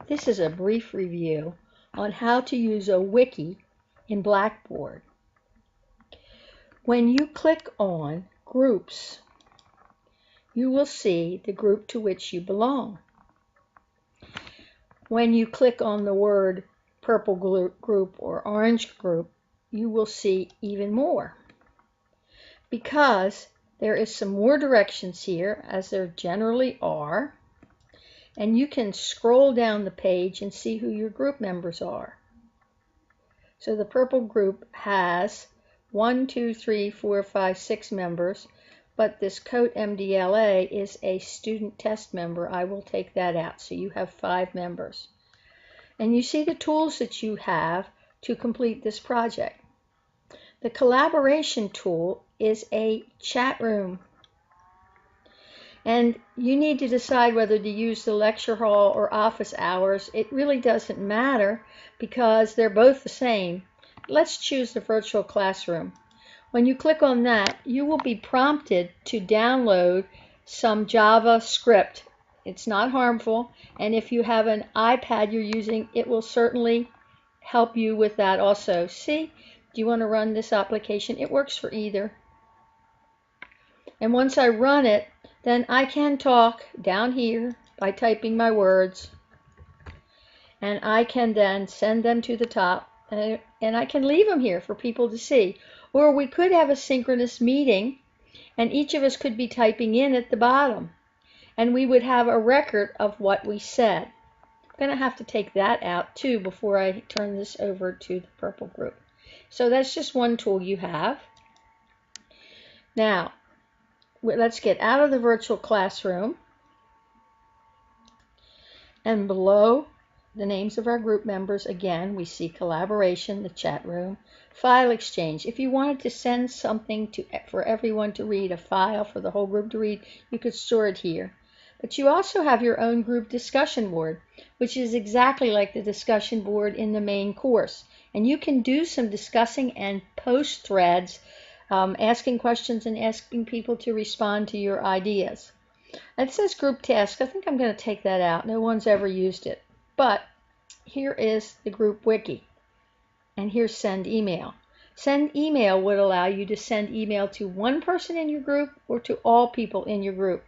This is a brief review on how to use a wiki in Blackboard. When you click on Groups, you will see the group to which you belong. When you click on the word purple group or orange group, you will see even more, because there is some more directions here, as there generally are, and you can scroll down the page and see who your group members are. So the purple group has 1, 2, 3, 4, 5, 6 members, but this Coat MDLA is a student test member. I will take that out, so you have 5 members. And you see the tools that you have to complete this project. The collaboration tool is a chat room. And you need to decide whether to use the lecture hall or office hours. It really doesn't matter because they're both the same. Let's choose the virtual classroom. When you click on that, you will be prompted to download some JavaScript. It's not harmful, and if you have an iPad you're using, it will certainly help you with that also. See, do you want to run this application? It works for either. And once I run it, then I can talk down here by typing my words, and I can then send them to the top, and I can leave them here for people to see. Or we could have a synchronous meeting, and each of us could be typing in at the bottom, and we would have a record of what we said. I'm going to have to take that out too before I turn this over to the purple group. So that's just one tool you have. Now, let's get out of the virtual classroom, and below the names of our group members, again, we see collaboration, the chat room, file exchange. If you wanted to send something for everyone to read, a file for the whole group to read, you could store it here. But you also have your own group discussion board, which is exactly like the discussion board in the main course. And you can do some discussing and post threads, asking questions and asking people to respond to your ideas. It says group tasks. I think I'm going to take that out. No one's ever used it. But here is the group wiki. And here's send email. Send email would allow you to send email to one person in your group or to all people in your group.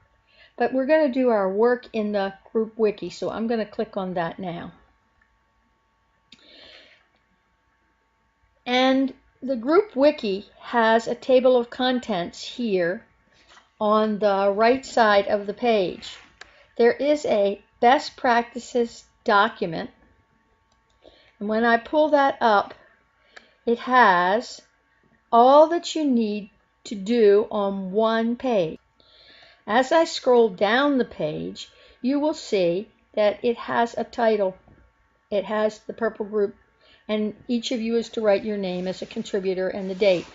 But we're going to do our work in the group wiki, so I'm going to click on that now. And the group wiki has a table of contents here on the right side of the page. There is a best practices document, and when I pull that up, it has all that you need to do on one page. As I scroll down the page, you will see that it has a title. It has the purple group, and each of you is to write your name as a contributor and the date.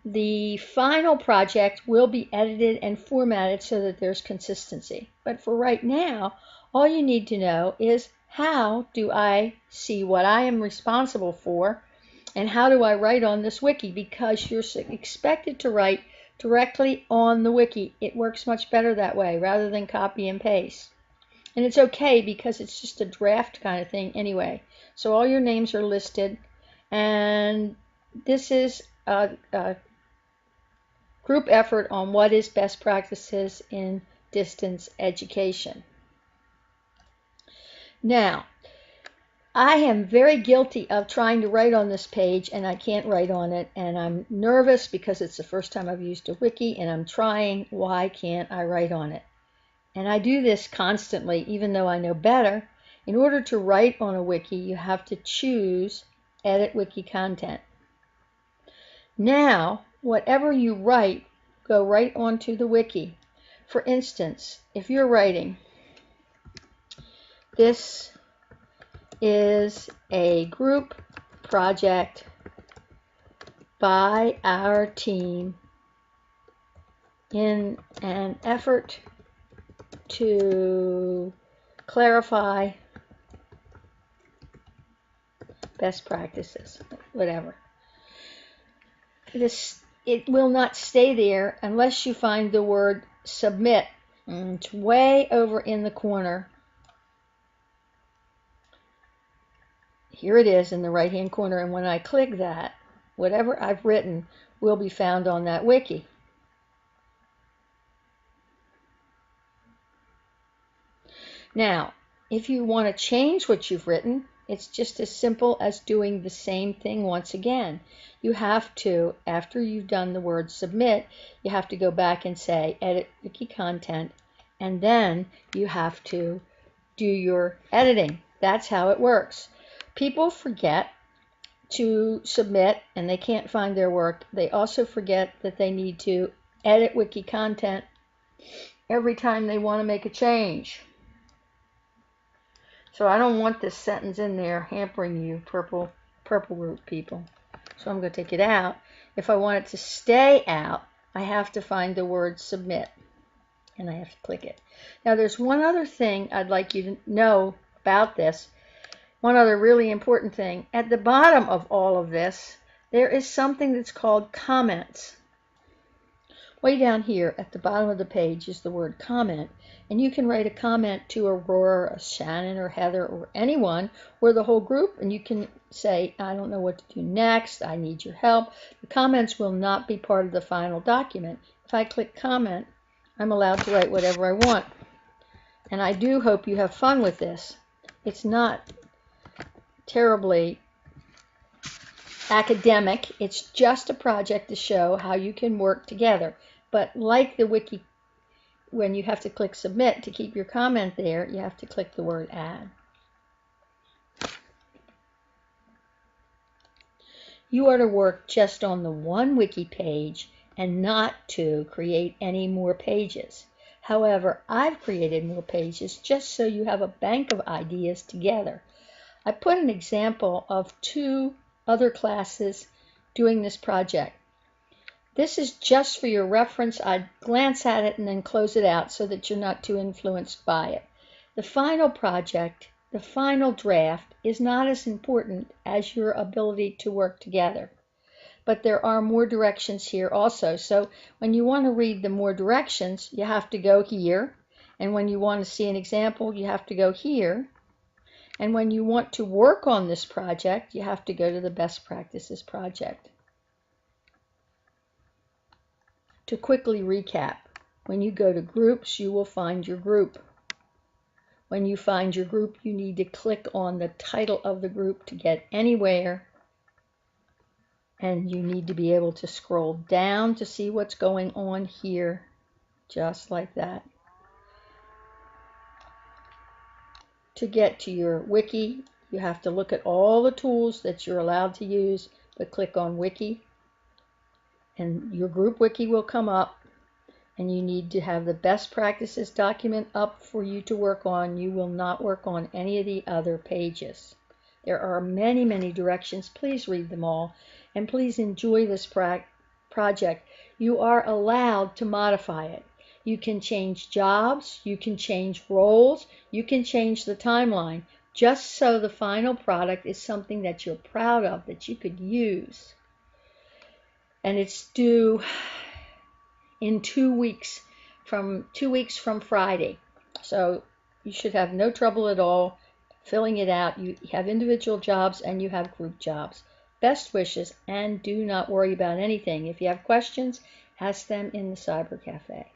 The final project will be edited and formatted so that there's consistency. But for right now, all you need to know is, how do I see what I am responsible for, and how do I write on this wiki? Because you're expected to write directly on the wiki. It works much better that way rather than copy and paste. And it's okay because it's just a draft kind of thing anyway. So all your names are listed, and this is a group effort on what is best practices in distance education. Now, I am very guilty of trying to write on this page, and I can't write on it, and I'm nervous because it's the first time I've used a wiki, and I'm trying, why can't I write on it? And I do this constantly, even though I know better. In order to write on a wiki, you have to choose Edit Wiki Content. Now, whatever you write, go right onto the wiki. For instance, if you're writing, this is a group project by our team in an effort to clarify best practices, whatever. It will not stay there unless you find the word submit. It's way over in the corner. here it is in the right hand corner, and when I click that, whatever I've written will be found on that wiki. Now, if you want to change what you've written, it's just as simple as doing the same thing once again. You have to, after you've done the word submit, you have to go back and say edit wiki content, and then you have to do your editing. That's how it works. People forget to submit and they can't find their work. They also forget that they need to edit wiki content every time they want to make a change. So I don't want this sentence in there hampering you, purple root people. So I'm going to take it out. If I want it to stay out, I have to find the word submit, and I have to click it. Now there's one other thing I'd like you to know about this. One other really important thing. At the bottom of all of this, there is something that's called comments. Way down here at the bottom of the page is the word comment, and you can write a comment to Aurora, or Shannon, or Heather, or anyone, or the whole group, and you can say, I don't know what to do next, I need your help. The comments will not be part of the final document. If I click comment, I'm allowed to write whatever I want. And I do hope you have fun with this. It's not terribly academic. It's just a project to show how you can work together. But like the wiki, when you have to click submit to keep your comment there, you have to click the word add. You are to work just on the one wiki page and not to create any more pages. However, I've created more pages just so you have a bank of ideas together. I put an example of 2 other classes doing this project. This is just for your reference. I'd glance at it and then close it out so that you're not too influenced by it. The final project, the final draft, is not as important as your ability to work together. But there are more directions here also. So when you want to read the more directions, you have to go here. And when you want to see an example, you have to go here. And when you want to work on this project, you have to go to the Best Practices project. To quickly recap, when you go to groups, you will find your group. When you find your group, you need to click on the title of the group to get anywhere. And you need to be able to scroll down to see what's going on here, just like that. To get to your wiki, you have to look at all the tools that you're allowed to use, but click on wiki. And your group wiki will come up, and you need to have the best practices document up for you to work on. You will not work on any of the other pages. There are many, many directions. Please read them all, and please enjoy this project. You are allowed to modify it. You can change jobs, you can change roles, you can change the timeline, just so the final product is something that you're proud of, that you could use. And it's due in 2 weeks, from 2 weeks from Friday. So you should have no trouble at all filling it out. You have individual jobs and you have group jobs. Best wishes, and do not worry about anything. If you have questions, ask them in the Cyber Cafe.